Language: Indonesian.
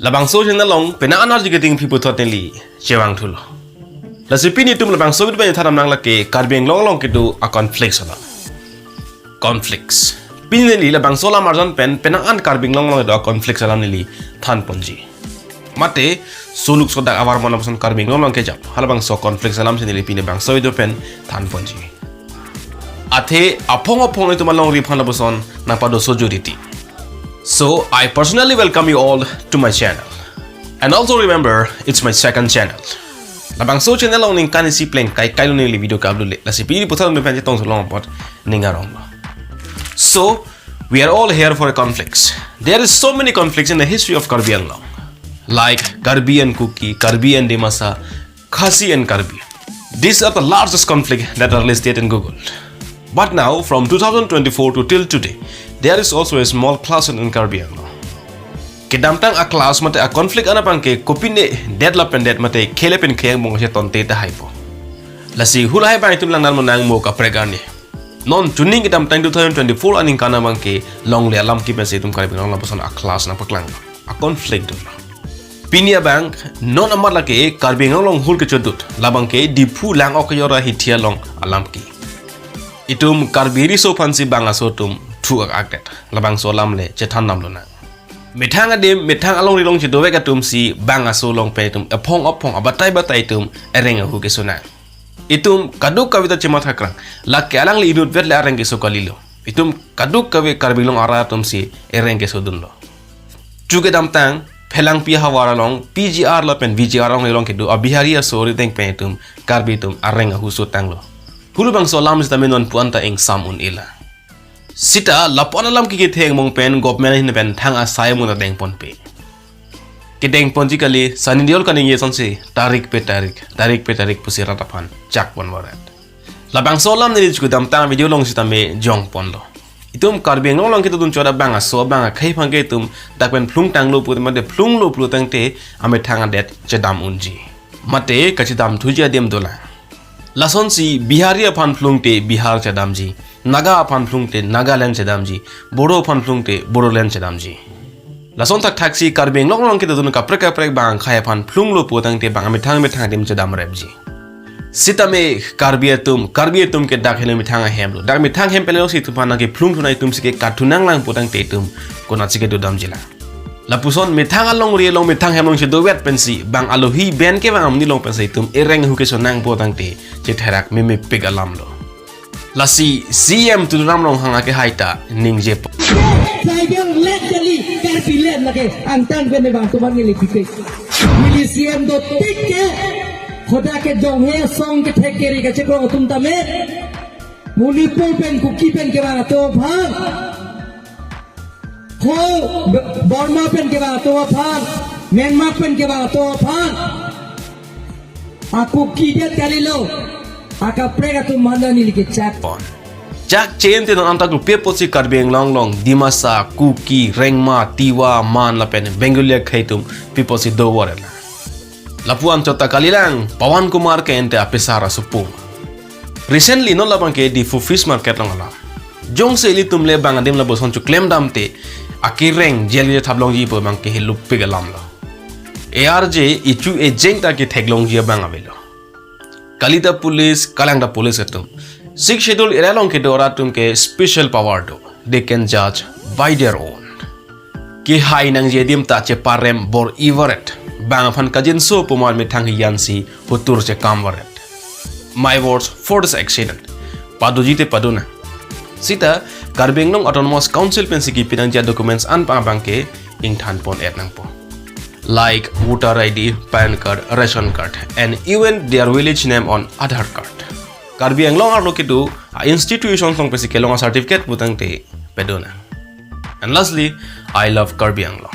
labang so chen long pena anar jigeting people totally chewang thulo la sipini tum labang so bit ban tharam nang lake karbeng long ke do a conflicts ala conflicts pineli labang so la marjan pen pena an karbeng long do conflicts ala nili than ponji mate suluk sodak awar mana pasan karbeng long ke jap halabang so conflicts alam senili pine bang so do pen than ponji athe apong itu malong riphan labuson na pado sojuriti. So I personally welcome you all to my channel, and also remember it's my second channel. Labang so channel ong ning kanisi pleng kai kai lo ni video kablu le la si pili puthal me pen tong long pot ningarong. So we are all here for a conflicts. There is so many conflicts in the history of Karbi Anglong, like Karbi and Kuki, Karbi and Dimasa, Khasi and Karbi. These are the largest conflicts that are listed in Google. But now, from 2024 to till today, there is also a small class in Karbi Anglong. Kedamtang a class mate a conflict anapang ke kopine deadlopen det mate kelepen keng mong se tonte ta haipo. Lasi hulai ba itum lang nan monang mo ka pregani. Non tuning kedamtang 2024 aning kana mangke long le alamki pe se tum Karbi Anglong lapason a class na paklang. A conflict dun. Pinia bank non amar lake Karbi Anglong hul ke chodut labang ke Diphu lang okayora hitia long alamki. Itum karbiri so fansi banga so tum thu aktet labang so lamle chetan nam lona mithang adem mithang along rilong che dowe ka tum si banga so long pe tum apong abatai tum erenga hu ke sona itum kaduk kawita chema thakra la kalang li idut vet la reng ke so kalilo itum kaduk kawe karbilong ara tum si ereng ke so dunlo chuge dam tang phelang pi hawara long pgr la pen vgr long rilong ke do abihariya so ri teng pe tum karbi tum arenga hu so tanglo hulubang so lam sita menon puanta eng samun ila sita lapon alam ki theng mong pen government hin pen thang asai mun deng pon pe ke deng pon ji kali sanidiol kaning ye sonse tarik pe tarik pusira tapan chak pon warat labang so lam ni chu dam ta video long sita me jong pon lo itum Karbi Anglong long ki tudun choda banga so banga khai phangke tum takpen phlung tang lo pu mate phlung lo plu tang te ame thang det chedam unji mate kachidam thuja dem dola Lason si Bihari aphan phlung te Bihar chadamji, Naga aphan phlung te Nagaland chadamji, Bodo aphan phlung te Bodoland chadamji. Lason tak taksi Karbi Anglong long kita dun kaprek bang khai aphan phlung lo potang te bang mithang dem chadam repji. Sita me Karbi tum ke dak hele mithang hemlo. Dak mithang hem pelo si tupana ke phlung thunai tum sike katunang lang potang te tum kona sike do damjila. Lapuson mithang along ri long mithang hem long che do wet pensi bang alohi ben ke bang amni long pensi tum ereng hu ke sonang potang te che therak me pig alam lo lasi cm tu ram long hanga ke haita ning je Tiger let jali Karbi let lage antang ben bang tu bang li pike mili cm do tikke khoda ke jong he song ke thekeri ke chekro tum tame munipur pen kuki pen ke bang to bhang ho Burma pen ke bang to bhang Myanmar pen ke bang to bhang aku kidat kali lo aka prega tu mana ni like chat jak chen te non antak pe posi Karbi Anglong long dimasa kuki rengma tiwa man la pen bengulia khaitum people si do warela lapuan chota kalilang Pawan Kumar ke ente apesara supung recently non labang ke Diphu fish market long ala jong se li tumle bang adem la boson chu claim dam te akireng jeli thablong ji po bang ke hilup pigalam lo ARJ ichu e jengta ke theglong ji bang avelo Kalita police kalangda police atum 6 schedule eralong ke dora tum ke special power do they can judge by their own ki hai nang je dim ta che parem bor ivaret bang phan kajin so pumar me thang yansi hutur che kamwaret my words for this accident paduji te paduna sita Karbi Anglong autonomous council pensiki pinangja documents an pa bangke ing than pon et nang po like voter ID, PAN card, ration card, and even their village name on Aadhaar card. Karbi Anglong are located to institutions long pesi kelong certificate butang te pedona. And lastly, I love Karbi Anglong.